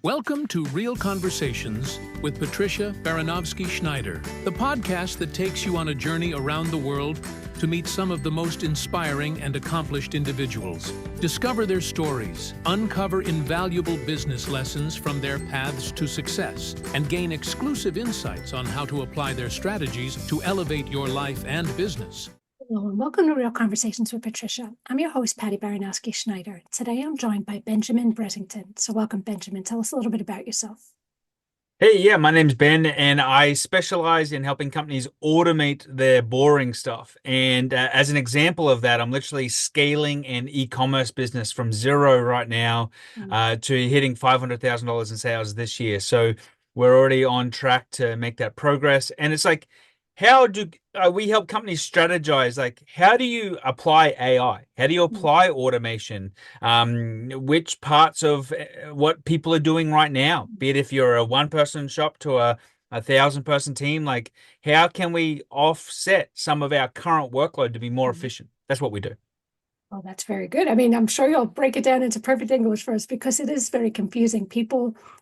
Welcome to Real Conversations with Patricia Baranovsky-Schneider, the podcast that takes you on a journey around the world to meet some of the most inspiring and accomplished individuals. Discover their stories, uncover invaluable business lessons from their paths to success, and gain exclusive insights on how to apply their strategies to elevate your life and business. Hello and welcome to Real Conversations with Patricia. I'm your host, Patty Baranowski-Schneider. Today I'm joined by Benjamin Bressington. So welcome, Benjamin. Tell us a little bit about yourself. Hey, yeah, my name's Ben, and I specialize in helping companies automate their boring stuff. And as an example of that, I'm literally scaling an e-commerce business from zero right now to hitting $500,000 in sales this year. So we're already on track to make that progress. And it's like, how do we help companies strategize? Like, how do you apply AI? How do you apply automation? Which parts of what people are doing right now, be it if you're a one-person shop to a 1,000-person team, like how can we offset some of our current workload to be more efficient? That's what we do. Well, that's very good. I mean, I'm sure you'll break it down into perfect English for us because it is very confusing.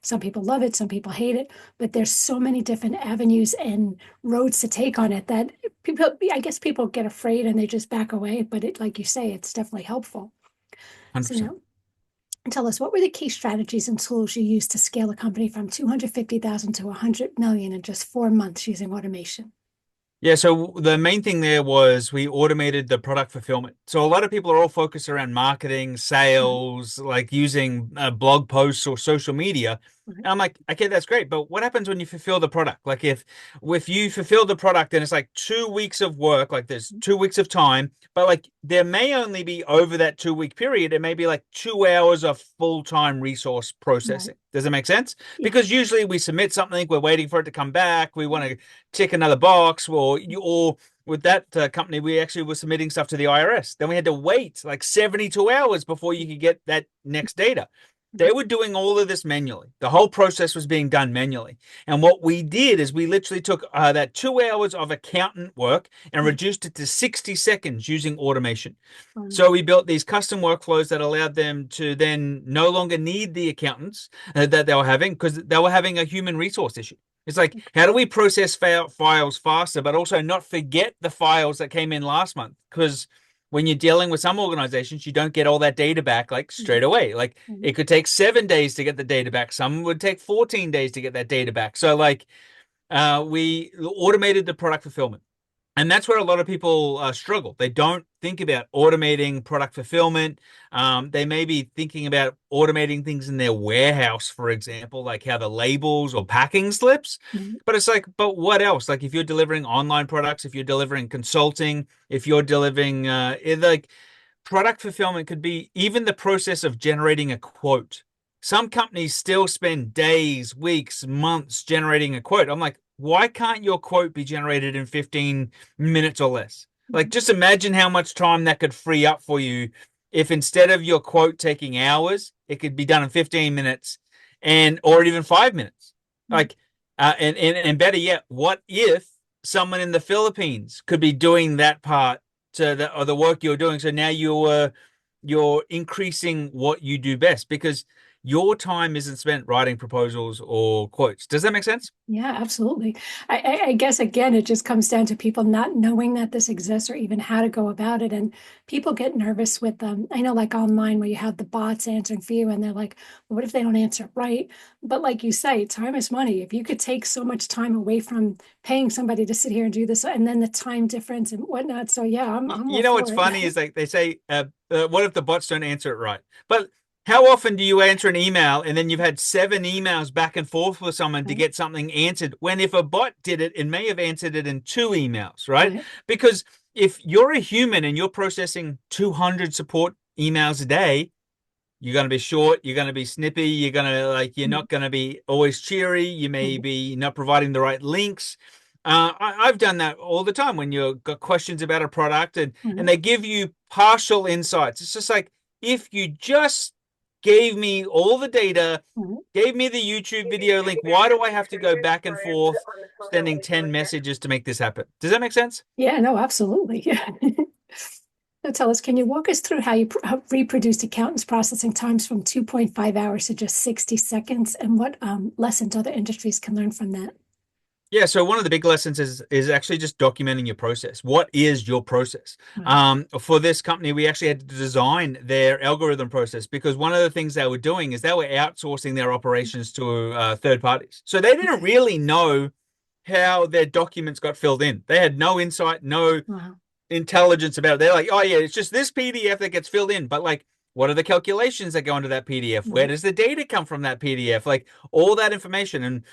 Some people love it, some people hate it, but there's so many different avenues and roads to take on it that I guess people get afraid and they just back away. But it, like you say, it's definitely helpful. 100%. So now, tell us, what were the key strategies and tools you used to scale a company from 250,000 to 100 million in just 4 months using automation? Yeah, so the main thing there was we automated the product fulfillment. So a lot of people are all focused around marketing, sales, like using blog posts or social media. And I'm like, okay, that's great. But what happens when you fulfill the product? Like if you fulfill the product and it's like 2 weeks of work, like there's 2 weeks of time, but like there may only be over that 2-week period, it may be like 2 hours of full-time resource processing. Does that make sense? Yeah. Because usually we submit something, we're waiting for it to come back, we want to tick another box, or with that company, we actually were submitting stuff to the IRS. Then we had to wait like 72 hours before you could get that next data. They were doing all of this manually. The whole process was being done manually. And what we did is we literally took that 2 hours of accountant work and reduced it to 60 seconds using automation. So we built these custom workflows that allowed them to then no longer need the accountants that they were having because they were having a human resource issue. It's like, how do we process files faster, but also not forget the files that came in last month? Because when you're dealing with some organizations, you don't get all that data back like straight away. Like it could take 7 days to get the data back. Some would take 14 days to get that data back. So like we automated the product fulfillment. And that's where a lot of people struggle. They don't think about automating product fulfillment. They may be thinking about automating things in their warehouse, for example, like how the labels or packing slips. But it's like, but what else? Like if you're delivering online products, if you're delivering consulting, if you're delivering like product fulfillment could be even the process of generating a quote. Some companies still spend days, weeks, months generating a quote. I'm like, why can't your quote be generated in 15 minutes or less? Like, just imagine how much time that could free up for you if instead of your quote taking hours, it could be done in 15 minutes or even 5 minutes. Like, and better yet, what if someone in the Philippines could be doing that part to the work you're doing? So now you're increasing what you do best because your time isn't spent writing proposals or quotes. Does that make sense? Yeah, absolutely. I guess, again, it just comes down to people not knowing that this exists or even how to go about it. And people get nervous with them. I know like online where you have the bots answering for you and they're like, well, what if they don't answer it right? But like you say, time is money. If you could take so much time away from paying somebody to sit here and do this and then the time difference and whatnot. So yeah, I'm you know, what's funny is like they say, what if the bots don't answer it right? But how often do you answer an email and then you've had 7 emails back and forth with someone to get something answered when if a bot did it, it may have answered it in 2 emails, right? Because if you're a human and you're processing 200 support emails a day, you're going to be short, you're going to be snippy, you're not going to be always cheery, you may be not providing the right links. I've done that all the time when you've got questions about a product and they give you partial insights. It's just like, if you just gave me all the data, gave me the YouTube video link, why do I have to go back and forth sending 10 messages to make this happen? Does that make sense? Yeah, no, absolutely. Yeah. So tell us, can you walk us through how you reproduced accountants' processing times from 2.5 hours to just 60 seconds, and what lessons other industries can learn from that? Yeah, so one of the big lessons is actually just documenting your process. What is your process? Right. For this company, we actually had to design their algorithm process because one of the things they were doing is they were outsourcing their operations to third parties. So they didn't Okay. really know how their documents got filled in. They had no insight, no Wow. intelligence about it. They're like, oh yeah, it's just this PDF that gets filled in. But like, what are the calculations that go into that PDF? Where Right. does the data come from that PDF? Like all that information. And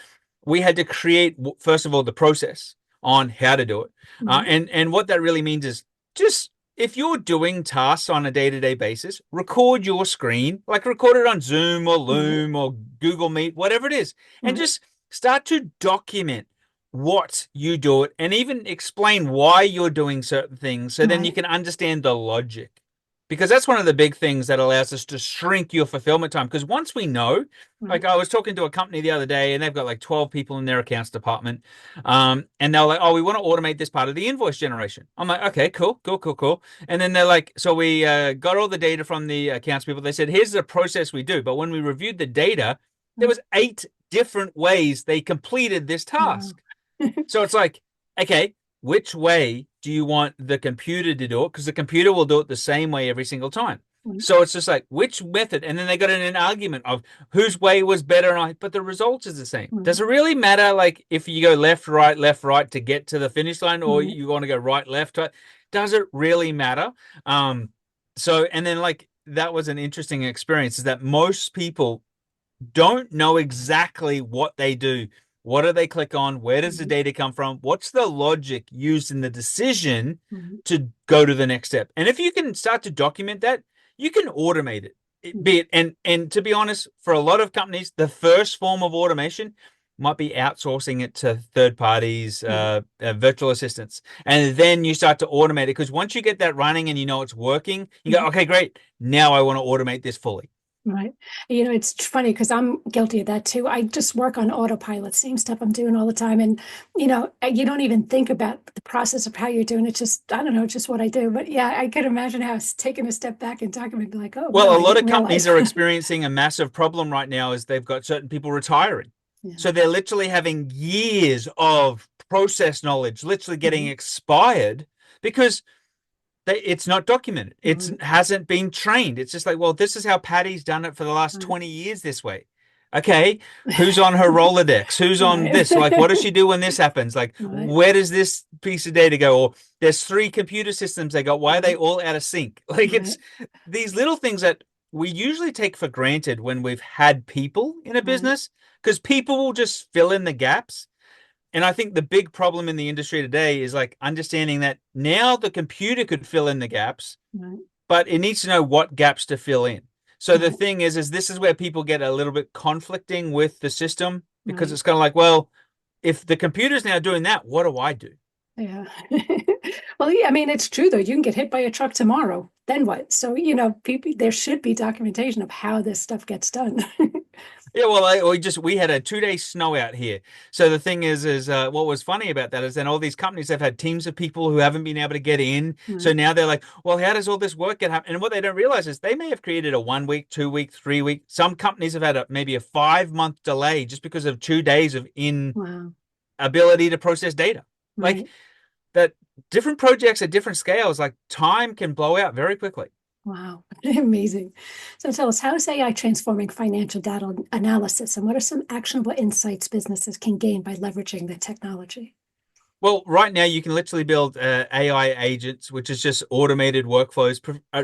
we had to create, first of all, the process on how to do it. Right. And what that really means is just if you're doing tasks on a day-to-day basis, record your screen, like record it on Zoom or Right. Loom or Google Meet, whatever it is, and Right. just start to document what you do it and even explain why you're doing certain things so then you Right. can understand the logic. Because that's one of the big things that allows us to shrink your fulfillment time. Because once we know, like Right. I was talking to a company the other day and they've got like 12 people in their accounts department. And they're like, oh, we want to automate this part of the invoice generation. I'm like, okay, cool, cool, cool, cool. And then they're like, so we got all the data from the accounts people. They said, here's the process we do. But when we reviewed the data, there Right. was 8 different ways they completed this Wow. task. So it's like, okay, which way do you want the computer to do it? Because the computer will do it the same way every single time. Right. So it's just like, which method? And then they got in an argument of whose way was better. But the result is the same. Does Right. it really matter, like, if you go left, right to get to the finish line, or Right. you want to go right, left? Does it really matter? And then, like, that was an interesting experience is that most people don't know exactly what they do. What do they click on? Where does the Right. data come from? What's the logic used in the decision Right. to go to the next step? And if you can start to document that, you can automate it. Be it, and to be honest, for a lot of companies, the first form of automation might be outsourcing it to third parties, Right. virtual assistants, and then you start to automate it because once you get that running and you know it's working, you go, Right. okay, great. Now I want to automate this fully. Right. It's funny because I'm guilty of that too. I just work on autopilot, same stuff I'm doing all the time. And, you don't even think about the process of how you're doing it. Just, I don't know, it's just what I do. But yeah, I could imagine how taking a step back and talking and be like, oh, Well, wow, a I lot didn't of companies realize. are experiencing a massive problem right now is they've got certain people retiring. Yeah. So they're literally having years of process knowledge literally getting Right. expired because it's not documented. It Right. hasn't been trained. It's just like, well, this is how Patty's done it for the last Right. 20 years this way. Okay, who's on her Rolodex? Who's on Right. this? Like, what does she do when this happens? Like, Right. where does this piece of data go? Or there's 3 computer systems they got. Why are they Right. all out of sync? Like, Right. it's these little things that we usually take for granted when we've had people in a Right. business because people will just fill in the gaps. And I think the big problem in the industry today is like understanding that now the computer could fill in the gaps, Right. but it needs to know what gaps to fill in. So the Right. thing is this is where people get a little bit conflicting with the system because Right. it's kind of like, well, if the computer's now doing that, what do I do? Yeah. Well, yeah, I mean, it's true though. You can get hit by a truck tomorrow. Then what? So, people, there should be documentation of how this stuff gets done. Yeah, well, we had a 2-day snow out here. So the thing is what was funny about that is then all these companies have had teams of people who haven't been able to get in. So Right. now they're like, well, how does all this work get happen? And what they don't realize is they may have created a 1 week, 2 week, 3 week. Some companies have had maybe a 5-month delay just because of 2 days of Wow. inability to process data. Like Right. that, different projects at different scales, like time can blow out very quickly. Wow. Amazing. So tell us, how is AI transforming financial data analysis, and what are some actionable insights businesses can gain by leveraging the technology? Well, right now you can literally build AI agents, which is just automated workflows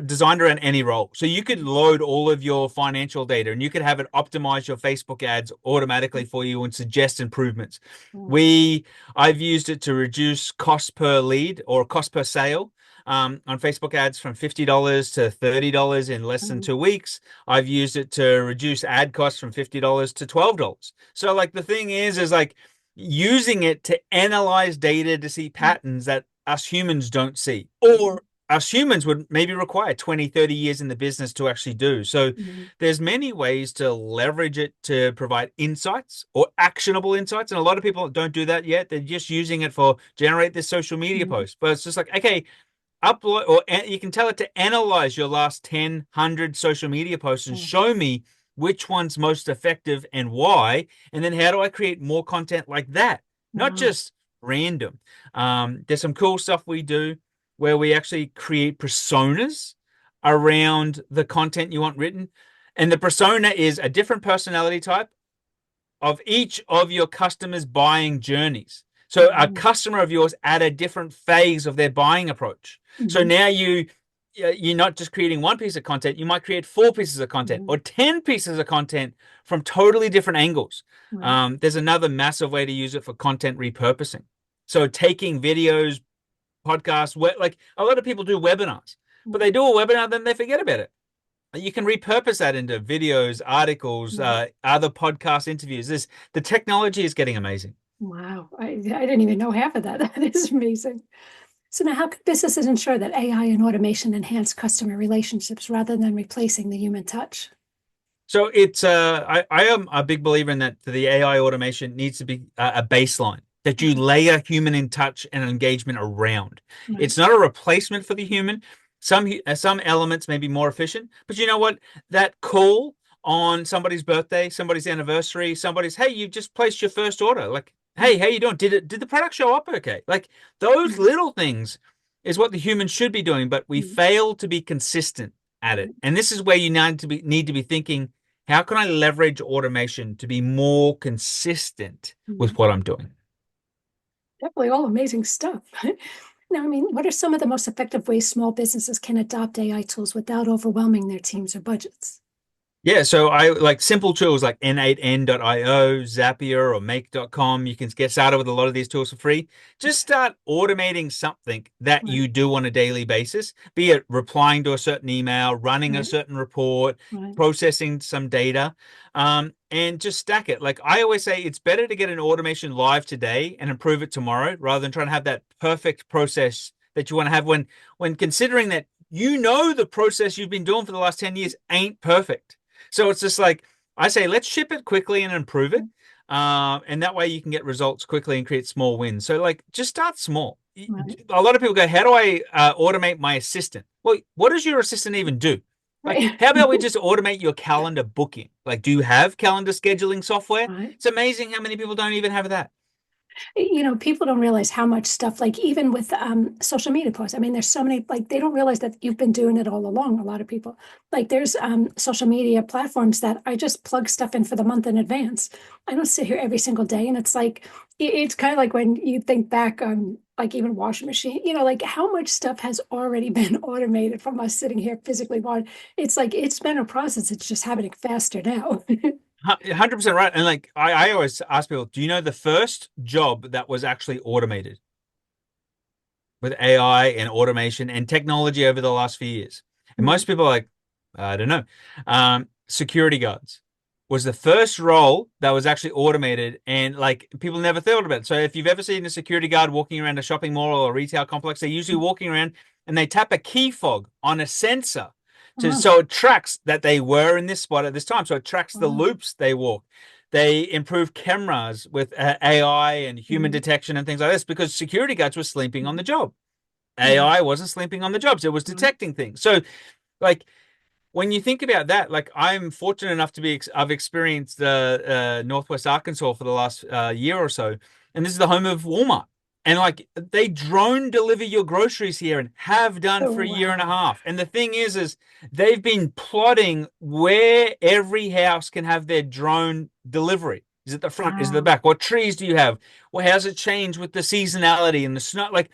designed around any role. So you could load all of your financial data and you could have it optimize your Facebook ads automatically for you and suggest improvements. Wow. I've used it to reduce cost per lead or cost per sale. On Facebook ads from $50 to $30 in less than 2 weeks. I've used it to reduce ad costs from $50 to $12. So like the thing is like, using it to analyze data to see patterns that us humans don't see, or us humans would maybe require 20, 30 years in the business to actually do. So Mhm. there's many ways to leverage it to provide insights or actionable insights. And a lot of people don't do that yet. They're just using it for generate this social media Mhm. post. But it's just like, okay, upload, or you can tell it to analyze your last 10, 100 social media posts and show me which one's most effective and why. And then how do I create more content like that? Not just random. There's some cool stuff we do where we actually create personas around the content you want written. And the persona is a different personality type of each of your customers' buying journeys. So a customer of yours at a different phase of their buying approach. So now you're not just creating one piece of content, you might create 4 pieces of content or 10 pieces of content from totally different angles. There's another massive way to use it for content repurposing. So taking videos, podcasts, like a lot of people do webinars, but they do a webinar, then they forget about it. You can repurpose that into videos, articles, other podcast interviews. The technology is getting amazing. Wow. I didn't even know half of that. That is amazing. So now how can businesses ensure that AI and automation enhance customer relationships rather than replacing the human touch? So it's I am a big believer in that the AI automation needs to be a baseline that you layer human in touch and engagement around. It's not a replacement for the human. Some elements may be more efficient, but you know what? That call on somebody's birthday, somebody's anniversary, hey, you just placed your first order. Like, hey, how you doing? Did the product show up okay? Like those little things is what the human should be doing, but we fail to be consistent at it. And this is where you need to be thinking, how can I leverage automation to be more consistent with what I'm doing? Definitely all amazing stuff. Now, I mean, what are some of the most effective ways small businesses can adopt AI tools without overwhelming their teams or budgets? Yeah, so I like simple tools like n8n.io, Zapier, or make.com. You can get started with a lot of these tools for free. Just start automating something that you do on a daily basis, be it replying to a certain email, running a certain report, processing some data, and just stack it. Like I always say, it's better to get an automation live today and improve it tomorrow rather than trying to have that perfect process that you want to have when considering that the process you've been doing for the last 10 years ain't perfect. So it's just like, I say, let's ship it quickly and improve it. And that way you can get results quickly and create small wins. So like, just start small. A lot of people go, how do I automate my assistant? Well, what does your assistant even do? Like, how about we just automate your calendar booking? Like, do you have calendar scheduling software? It's amazing how many people don't even have that. People don't realize how much stuff, like even with social media posts. I mean, there's so many, like they don't realize that you've been doing it all along. A lot of people, like there's social media platforms that I just plug stuff in for the month in advance. I don't sit here every single day. And it's like, it's kind of like when you think back on like even washing machine, like how much stuff has already been automated from us sitting here physically. It's like, it's been a process. It's just happening faster now. 100% right. And like I always ask people, do you know the first job that was actually automated with AI and automation and technology over the last few years? And most people are like, I don't know. Security guards was the first role that was actually automated, and like people never thought about it. So if you've ever seen a security guard walking around a shopping mall or a retail complex, they're usually walking around and they tap a key fog on a sensor. So it tracks that they were in this spot at this time. So it tracks the loops they walk. They improve cameras with AI and human detection and things like this because security guards were sleeping on the job. AI wasn't sleeping on the jobs. It was detecting things. So like when you think about that, like I'm fortunate enough I've experienced Northwest Arkansas for the last year or so. And this is the home of Walmart. And like they drone deliver your groceries here and have done for a year and a half. And the thing is they've been plotting where every house can have their drone delivery. Is it the front? Is it the back? What trees do you have? Well, how's it change with the seasonality and the snow? Like,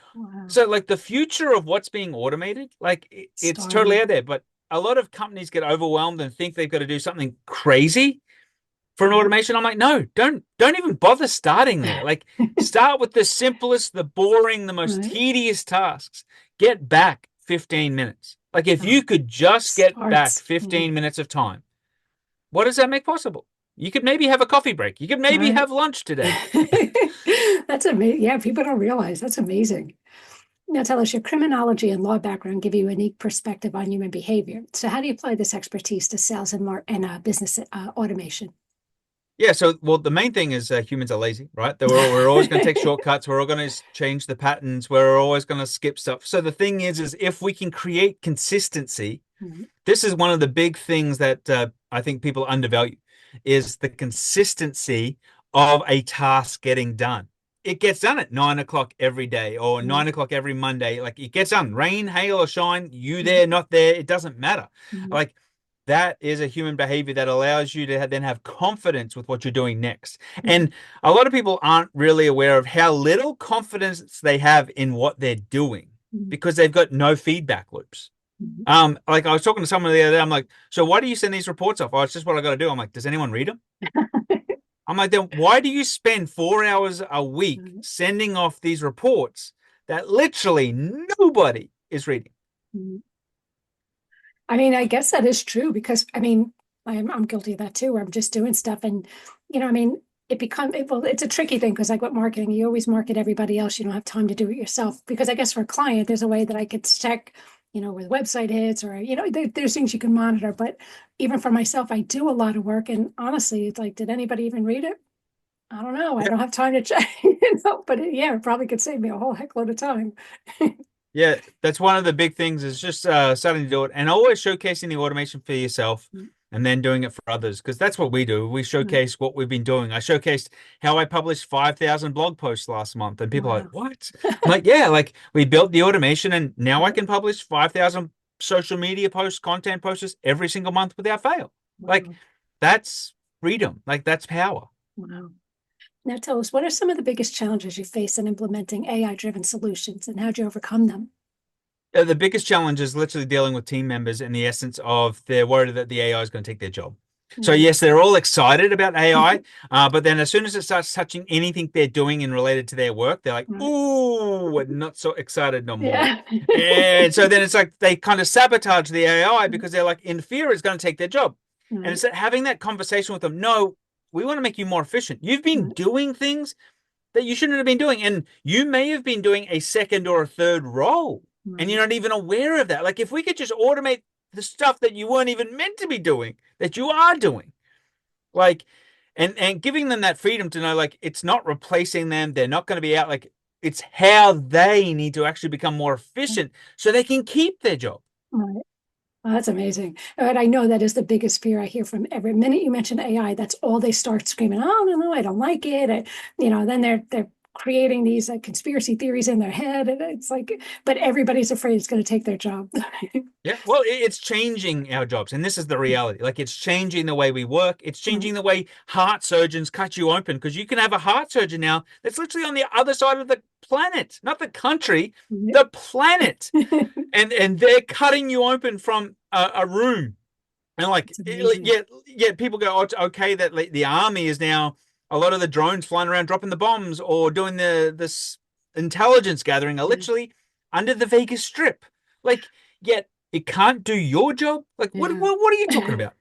so like the future of what's being automated, like it's totally out there. But a lot of companies get overwhelmed and think they've got to do something crazy for an automation. I'm like, no, don't even bother starting there. Like start with the simplest, the boring, the most tedious tasks. Get back 15 minutes. Like if you could just get back 15 minutes of time, what does that make possible? You could maybe have a coffee break. You could maybe have lunch today. That's amazing. Yeah, people don't realize that's amazing. Now tell us, your criminology and law background give you a unique perspective on human behavior. So how do you apply this expertise to sales and business automation? Yeah, so well, the main thing is humans are lazy, right? We're always going to take shortcuts. We're all going to change the patterns. We're always going to skip stuff. So the thing is if we can create consistency, Mhm. this is one of the big things that I think people undervalue, is the consistency of a task getting done. It gets done at 9 o'clock every day or Yeah. 9 o'clock every Monday. Like it gets done, rain, hail, or shine, you Mhm. there, not there, it doesn't matter. Mhm. Like that is a human behavior that allows you to then have confidence with what you're doing next. Mhm. And a lot of people aren't really aware of how little confidence they have in what they're doing Mhm. because they've got no feedback loops. Mhm. Like I was talking to someone the other day. I'm like, so why do you send these reports off? Oh, it's just what I got to do. I'm like, does anyone read them? I'm like, then why do you spend 4 hours a week Mhm. sending off these reports that literally nobody is reading? Mhm. I mean, I guess that is true because I mean, I'm guilty of that too, where I'm just doing stuff and, I mean, well, it's a tricky thing because like with marketing, you always market everybody else. You don't have time to do it yourself because I guess for a client, there's a way that I could check, where the website hits or, there's things you can monitor. But even for myself, I do a lot of work. And honestly, it's like, did anybody even read it? I don't know. I Yeah. don't have time to check, but yeah, it probably could save me a whole heck load of time. Yeah, that's one of the big things is just starting to do it and always showcasing the automation for yourself and then doing it for others because that's what we do. We Right. showcase what we've been doing. I showcased how I published 5,000 blog posts last month and people are Wow. like, what? I'm like, yeah, like we built the automation and now I Yeah. can publish 5,000 social media posts, content posts every single month without fail. Like Wow. that's freedom. Like that's power. Wow. Now tell us, what are some of the biggest challenges you face in implementing AI-driven solutions and how'd you overcome them? The biggest challenge is literally dealing with team members in the essence of they're worried that the AI is going to take their job. So Mm. yes, they're all excited about AI, but then as soon as it starts touching anything they're doing and related to their work, they're like, Right. "Ooh, we're not so excited no more." Yeah. And so then it's like they kind of sabotage the AI because they're like in fear it's going to take their job. And Right. it's having that conversation with them. No, we want to make you more efficient. You've been Right. doing things that you shouldn't have been doing. And you may have been doing a second or a third role, and Right. you're not even aware of that. Like if we could just automate the stuff that you weren't even meant to be doing, that you are doing, like, and giving them that freedom to know, like, it's not replacing them. They're not going to be out. Like, it's how they need to actually become more efficient so they can keep their job. Right. Well, that's amazing. And I know that is the biggest fear I hear from every minute you mention AI, that's all they start screaming, oh, no, no, I don't like it. Then they're creating these conspiracy theories in their head. And it's like, but everybody's afraid it's going to take their job. Yeah, well, it's changing our jobs, and this is the reality. Like, it's changing the way we work. It's Right. changing the way heart surgeons cut you open because you can have a heart surgeon now that's literally on the other side of the planet, not the country, Yep. the planet, and they're cutting you open from a room, and like, It's amazing. yeah, people go, oh, it's okay that the army is now a lot of the drones flying around dropping the bombs or doing this intelligence gathering are Yeah. literally under the Vegas Strip, like, yet it can't do your job. Like, Yeah. what are you talking about?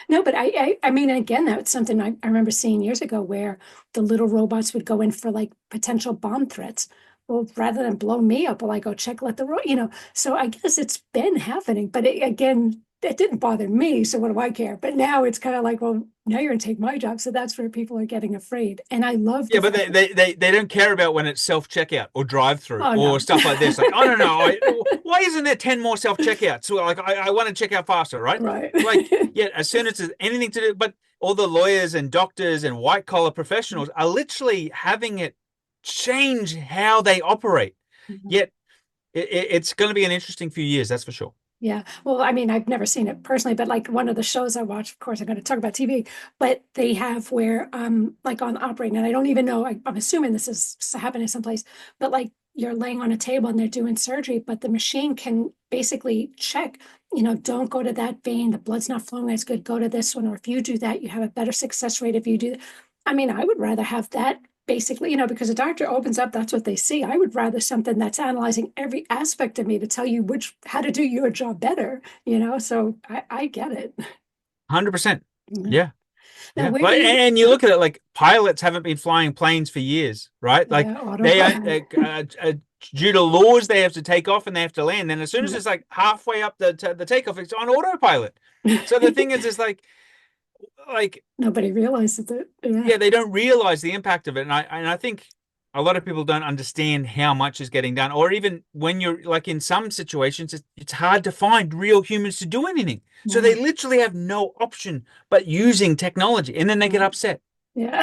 No, but I mean, again, that's something I remember seeing years ago where the little robots would go in for like potential bomb threats. Well, rather than blow me up, well, I go check, let the so I guess it's been happening, but again, it didn't bother me. So what do I care? But now it's kind of like, well, now you're gonna take my job. So that's where people are getting afraid. And I love the Yeah, but fact they, that, they they they don't care about when it's self checkout or drive through oh or no. stuff like this. Like, oh no, no, why isn't there 10 more self checkouts? So like, I want to check out faster, right? Right. Like, yeah, as soon as there's anything to do, but all the lawyers and doctors and white collar professionals are literally having it change how they operate. Yet it's going to be an interesting few years, that's for sure. Yeah. Well, I mean, I've never seen it personally, but like one of the shows I watch, of course, I'm going to talk about TV, but they have where, like on operating, and I don't even know, I'm assuming this is happening someplace, but like you're laying on a table and they're doing surgery, but the machine can basically check, don't go to that vein. The blood's not flowing as good. Go to this one. Or if you do that, you have a better success rate if you do that. I mean, I would rather have that basically, because a doctor opens up, that's what they see. I would rather something that's analyzing every aspect of me to tell you how to do your job better, so I get it. 100%. Yeah. Yeah. Now, Yeah. where Well, do you, and you look at it like pilots haven't been flying planes for years, right? Like yeah, they are autopilot. due to laws, they have to take off and they have to land. And as soon as Right. it's like halfway up the takeoff, it's on autopilot. So the thing is like like, Nobody realizes it. Yeah. yeah, they don't realize the impact of it. And I think a lot of people don't understand how much is getting done. Or even when you're like in some situations, it's hard to find real humans to do anything. So they Yeah. literally have no option but using technology, and then they get Right. upset. Yeah.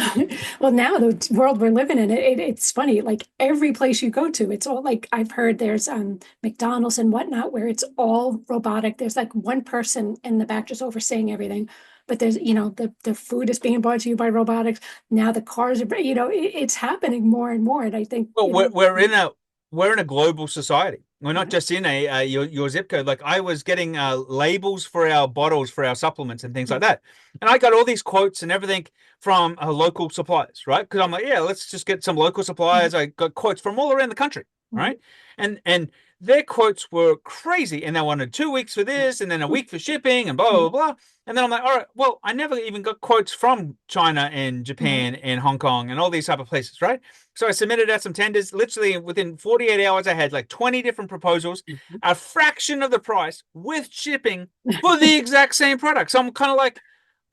Well, now the world we're living in, it's funny. Like every place you go to, it's all like I've heard there's McDonald's and whatnot where it's all robotic. There's like one person in the back just overseeing everything. But there's, the food is being brought to you by robotics. Now the cars are, it's happening more and more. And I think, Well, we're in a global society. We're not right. just in your zip code. Like I was getting labels for our bottles for our supplements and things like that, and I got all these quotes and everything from local suppliers, right? Because I'm like, yeah, let's just get some local suppliers. I got quotes from all around the country, Right. right? And their quotes were crazy, and they wanted 2 weeks for this, and then a week for shipping, and blah blah blah. And then I'm like, all right, well, I never even got quotes from China and Right. Japan and Hong Kong and all these type of places, right? So I submitted out some tenders. Literally within 48 hours, I had like 20 different proposals, a fraction of the price with shipping for the exact same product. So I'm kind of like,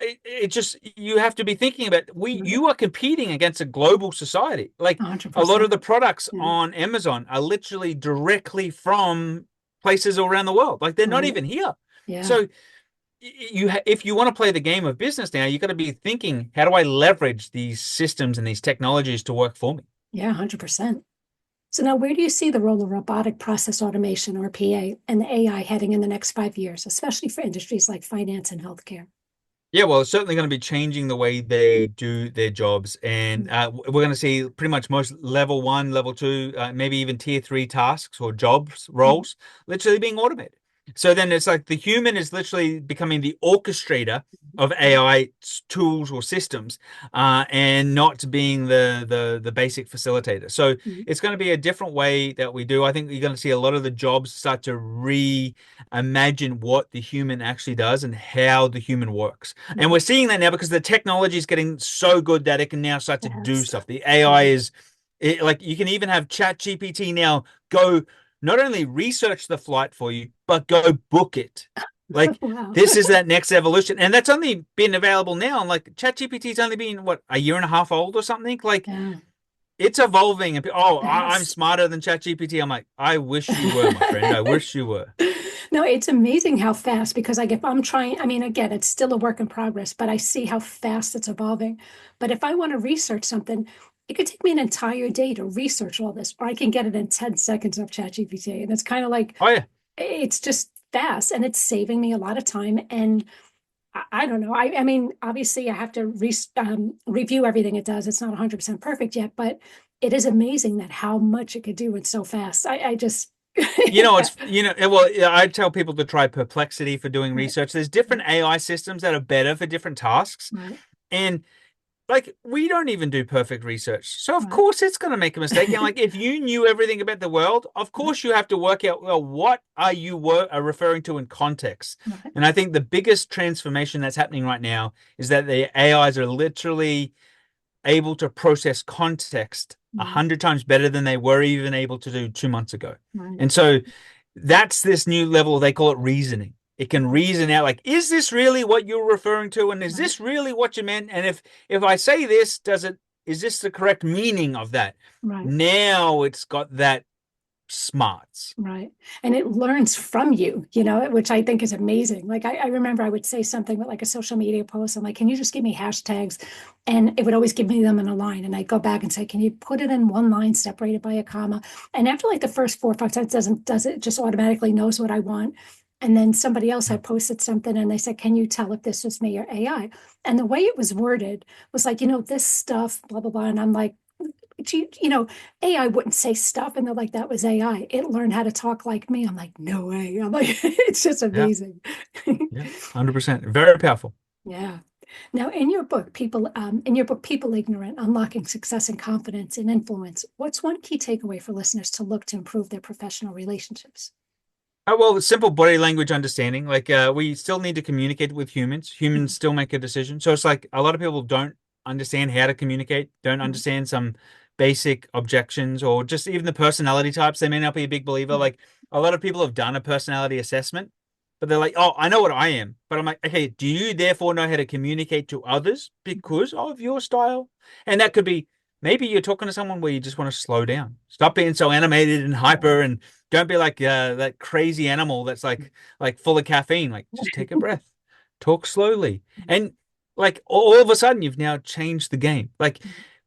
it just, you have to be thinking about, you are competing against a global society. Like a lot of 100%. the products Yeah. on Amazon are literally directly from places all around the world. Like they're not Right. even here. Yeah. So if you want to play the game of business now, you got to be thinking, how do I leverage these systems and these technologies to work for me? Yeah. 100%. So now where do you see the role of robotic process automation or PA and the AI heading in the next 5 years, especially for industries like finance and healthcare? Yeah, well, it's certainly going to be changing the way they do their jobs, and we're going to see pretty much most level one, level two, maybe even tier three tasks or jobs Mhm. roles literally being automated. So then it's like the human is literally becoming the orchestrator of AI tools or systems, and not being the basic facilitator. So Mhm. it's going to be a different way that we do. I think you're going to see a lot of the jobs start to reimagine what the human actually does and how the human works. And Right. we're seeing that now because the technology is getting so good that it can now start to do Yes. stuff. The AI Mhm. is like you can even have Chat GPT now go not only research the flight for you, but go book it. Like Wow. this is that next evolution. And that's only been available now. And like Chat GPT's only been what, a year and a half old or something? Like Yeah. it's evolving and I'm Yes. smarter than Chat GPT. I'm like, I wish you were, my friend. I wish you were. No, it's amazing how fast, because like if I'm trying, I mean, again, it's still a work in progress, but I see how fast it's evolving. But if I want to research something, it could take me an entire day to research all this, or I can get it in 10 seconds of ChatGPT. And it's kind of like, Oh yeah. it's just fast and it's saving me a lot of time. And I don't know. I mean, obviously, I have to review everything it does. It's not 100% perfect yet, but it is amazing that how much it could do and so fast. I just, yeah, Well, yeah, I tell people to try Perplexity for doing right, research. There's different AI systems that are better for different tasks. right, And like we don't even do perfect research. So of right, course it's going to make a mistake. And like if you knew everything about the world, of right, course you have to work out, well, what are you referring to in context? right, And I think the biggest transformation that's happening right now is that the AIs are literally able to process context a right, hundred times better than they were even able to do 2 months ago. right. And so that's this new level. They call it reasoning. It can reason out like, is this really what you're referring to? And is Right, this really what you meant? And if I say this, is this the correct meaning of that? right, Now it's got that smarts. right. And it learns from you, which I think is amazing. Like I remember I would say something with like a social media post. I'm like, can you just give me hashtags? And it would always give me them in a line. And I'd go back and say, can you put it in one line separated by a comma? And after like the first 4 or 5 times does it just automatically knows what I want. And then somebody else had posted something and they said, can you tell if this was me or AI? And the way it was worded was like, this stuff, blah, blah, blah. And I'm like, AI wouldn't say stuff. And they're like, that was AI. It learned how to talk like me. I'm like, no way. I'm like, it's just Yeah, amazing. yeah, 100%. Very powerful. Yeah. Now, in your book, People Ignorant, Unlocking Success and Confidence and Influence, what's one key takeaway for listeners to look to improve their professional relationships? Well, simple body language understanding. Like we still need to communicate with humans. Humans still make a decision. So it's like a lot of people don't understand how to communicate, don't Right, understand some basic objections or just even the personality types. They may not be a big believer. right, Like a lot of people have done a personality assessment, but they're like, oh, I know what I am. But I'm like, okay, do you therefore know how to communicate to others because of your style? And that could be maybe you're talking to someone where you just want to slow down. Stop being so animated and hyper, and don't be like that crazy animal that's like full of caffeine. Like, just take a breath, talk slowly. And like all of a sudden you've now changed the game. Like,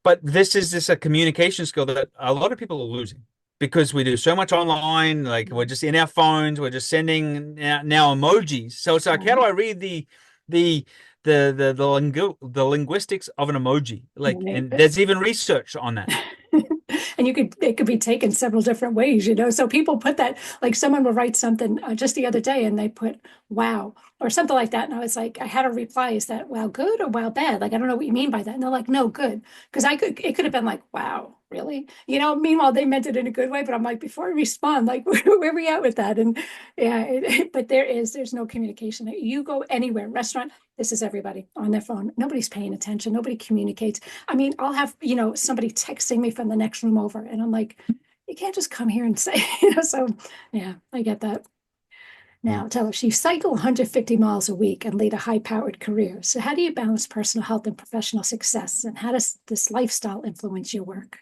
but this is just a communication skill that a lot of people are losing because we do so much online. Like, we're just in our phones, we're just sending now emojis. So it's like, how do I read the linguistics of an emoji? Like, and there's even research on that. And it could be taken several different ways, you know. So people put that, like someone will write something just the other day and they put wow or something like that. And I was like, I had a reply, is that wow good or wow bad? Like, I don't know what you mean by that. And they're like, no, good. Because it could have been like, wow, really? You know, meanwhile, they meant it in a good way. But I'm like, before I respond, like, where are we at with that? And yeah, but there's no communication. You go anywhere, restaurant, this is everybody on their phone. Nobody's paying attention. Nobody communicates. I mean, I'll have, you know, somebody texting me from the next room over, and I'm like, you can't just come here and say, you know, so yeah, I get that. Now, tell us, you cycle 150 miles a week and lead a high-powered career. So how do you balance personal health and professional success? And how does this lifestyle influence your work?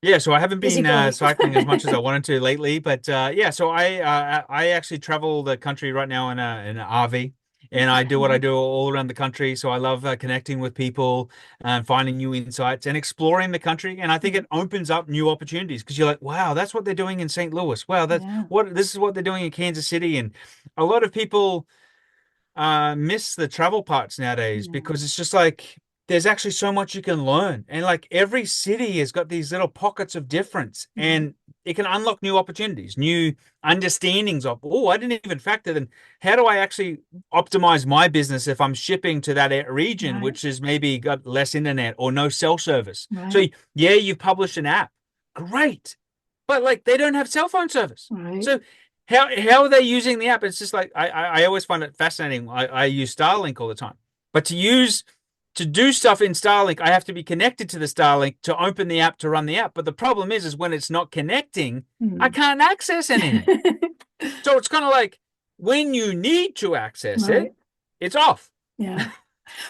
Yeah, so I haven't Busy been boy. cycling as much as I wanted to lately, but yeah, so I actually travel the country right now in an RV, and I do what I do all around the country. So I love connecting with people and finding new insights and exploring the country. And I think it opens up new opportunities because you're like, wow, that's what they're doing in St. Louis. Wow, that's Yeah, what this is what they're doing in Kansas City. And a lot of people miss the travel parts nowadays yeah, because it's just like there's actually so much you can learn. And like every city has got these little pockets of difference, right, and it can unlock new opportunities, new understandings of, oh, I didn't even factor then how do I actually optimize my business if I'm shipping to that region, right, which is maybe got less internet or no cell service. So right, yeah, you've published an app. Great. But like they don't have cell phone service. right. So how are they using the app? It's just like I always find it fascinating. I use Starlink all the time, but to do stuff in Starlink, I have to be connected to the Starlink to open the app to run the app. But the problem is when it's not connecting, I Hmm. can't access anything. So it's kind of like when you need to access it, Right. it's off. Yeah.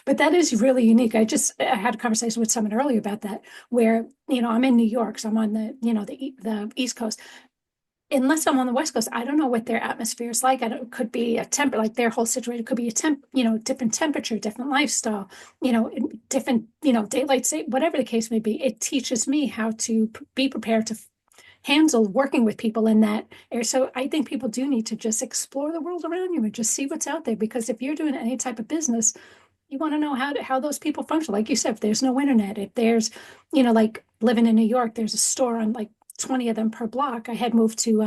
But that is really unique. I had a conversation with someone earlier about that, where, you know, I'm in New York, so I'm on the, you know, the East Coast. Unless I'm on the West Coast, I don't know what their atmosphere is like. I don't, it could be a temp, like their whole situation could be a temp, you know, different temperature, different lifestyle, you know, different, you know, daylight save, whatever the case may be. It teaches me how to be prepared to handle working with people in that area. So I think people do need to just explore the world around you and just see what's out there. Because if you're doing any type of business, you want to know how those people function. Like you said, if there's no internet, if there's, you know, like living in New York, there's a store on like 20 of them per block. I had moved to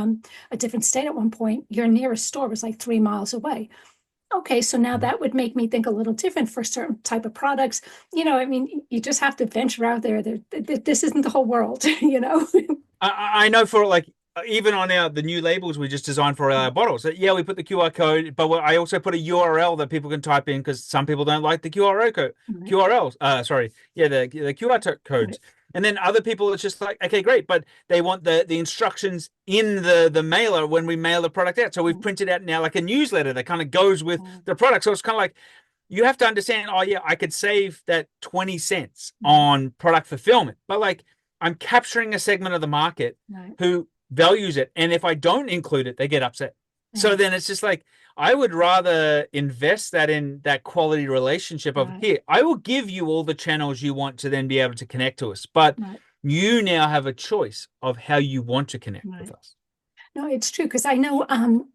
a different state at one point. Your nearest store was like 3 miles away. Okay, so now that would make me think a little different for certain type of products. You know, I mean, you just have to venture out there. This isn't the whole world, you know? I know for like even on the new labels we just designed for our bottles. Yeah, we put the QR code, but I also put a URL that people can type in because some people don't like the QRO code, Right, QRLs. Sorry, yeah, the QR codes. right, And then other people, it's just like, okay, great, but they want the instructions in the mailer when we mail the product out. So we've right, printed out now like a newsletter that kind of goes with right, the product. So it's kind of like you have to understand, oh yeah, I could save that 20 cents right, on product fulfillment, but like I'm capturing a segment of the market right. who values it. And if I don't include it, they get upset. So Yeah, then it's just like, I would rather invest that in that quality relationship of right, here, I will give you all the channels you want to then be able to connect to us. But right, you now have a choice of how you want to connect with right. us. No, it's true because I know,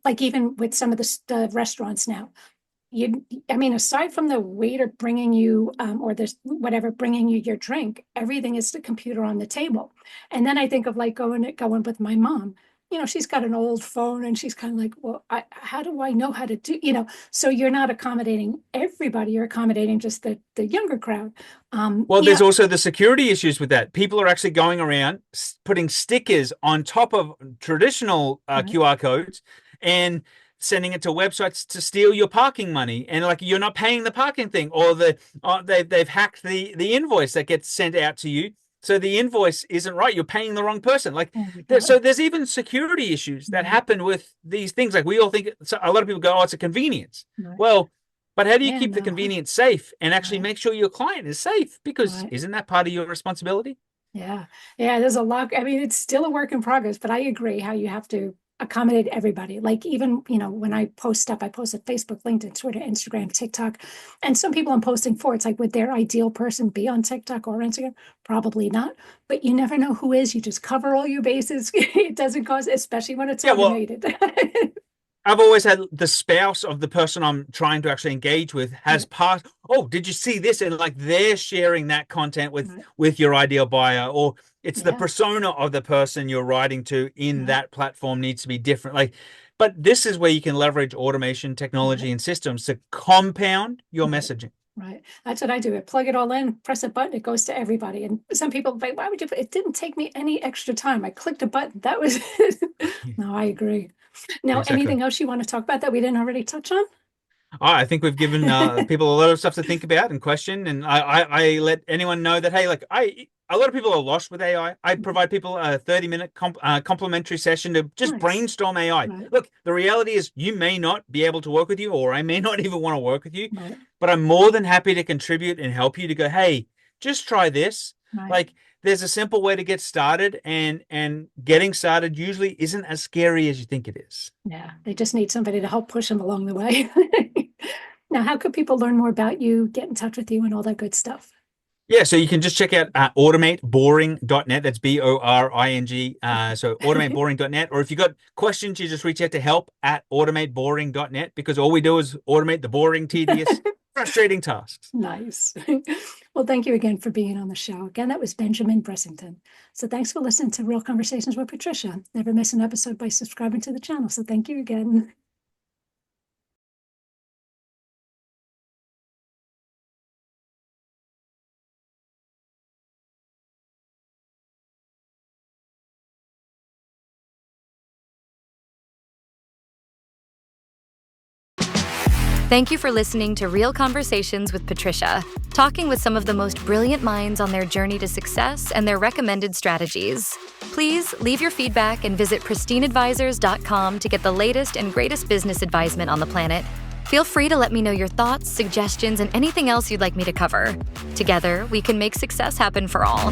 like even with some of the restaurants now, I mean, aside from the waiter bringing you, or this whatever bringing you your drink, everything is the computer on the table. And then I think of like going with my mom. You know, she's got an old phone, and she's kind of like, well, how do I know how to do? You know, so you're not accommodating everybody. You're accommodating just the younger crowd. Well, You there's know, also the security issues with that. People are actually going around putting stickers on top of traditional right, QR codes and sending it to websites to steal your parking money. And like you're not paying the parking thing, or they've hacked the invoice that gets sent out to you. So the invoice isn't right. You're paying the wrong person. Like, Oh, so there's even security issues that happen with these things. Like we all think, so a lot of people go, oh, it's a convenience. right. Well, but how do you Yeah, keep the no. convenience safe and actually Right. make sure your client is safe? Because Right. isn't that part of your responsibility? Yeah. Yeah, there's a lot. I mean, it's still a work in progress, but I agree how you have to accommodate everybody. Like even, when I post stuff, I post at Facebook, LinkedIn, Twitter, Instagram, TikTok. And some people I'm posting for, it's like, would their ideal person be on TikTok or Instagram? Probably not. But you never know who is. You just cover all your bases. It doesn't cost, especially when it's Yeah, well, automated. I've always had the spouse of the person I'm trying to actually engage with has passed. Oh, did you see this? And like they're sharing that content with your ideal buyer, or it's the persona of the person you're writing to in that platform needs to be different. Like, but this is where you can leverage automation, technology, and systems to compound your messaging. Right. That's what I do. I plug it all in, press a button, it goes to everybody. And some people like, why would you? It didn't take me any extra time. I clicked a button. That was it. No, I agree. Now, Exactly. anything else you want to talk about that we didn't already touch on? I think we've given people a lot of stuff to think about and question, and I let anyone know that hey, like a lot of people are lost with AI. I provide people a 30-minute complimentary session to just brainstorm AI. Right. Look, the reality is you may not be able to work with you, or I may not even want to work with you, Right. but I'm more than happy to contribute and help you to go, hey, just try this. Right. Like there's a simple way to get started, and getting started usually isn't as scary as you think it is. Yeah, they just need somebody to help push them along the way. Now, how could people learn more about you, get in touch with you, and all that good stuff? Yeah, so you can just check out automateboring.net. That's BORING. So automateboring.net. Or if you got questions, you just reach out to help@automateboring.net, because all we do is automate the boring, tedious, frustrating tasks. Nice. Well, thank you again for being on the show. Again, that was Benjamin Bressington. So thanks for listening to Real Conversations with Patricia. Never miss an episode by subscribing to the channel. So thank you again. Thank you for listening to Real Conversations with Patricia, talking with some of the most brilliant minds on their journey to success and their recommended strategies. Please leave your feedback and visit pristineadvisors.com to get the latest and greatest business advisement on the planet. Feel free to let me know your thoughts, suggestions, and anything else you'd like me to cover. Together, we can make success happen for all.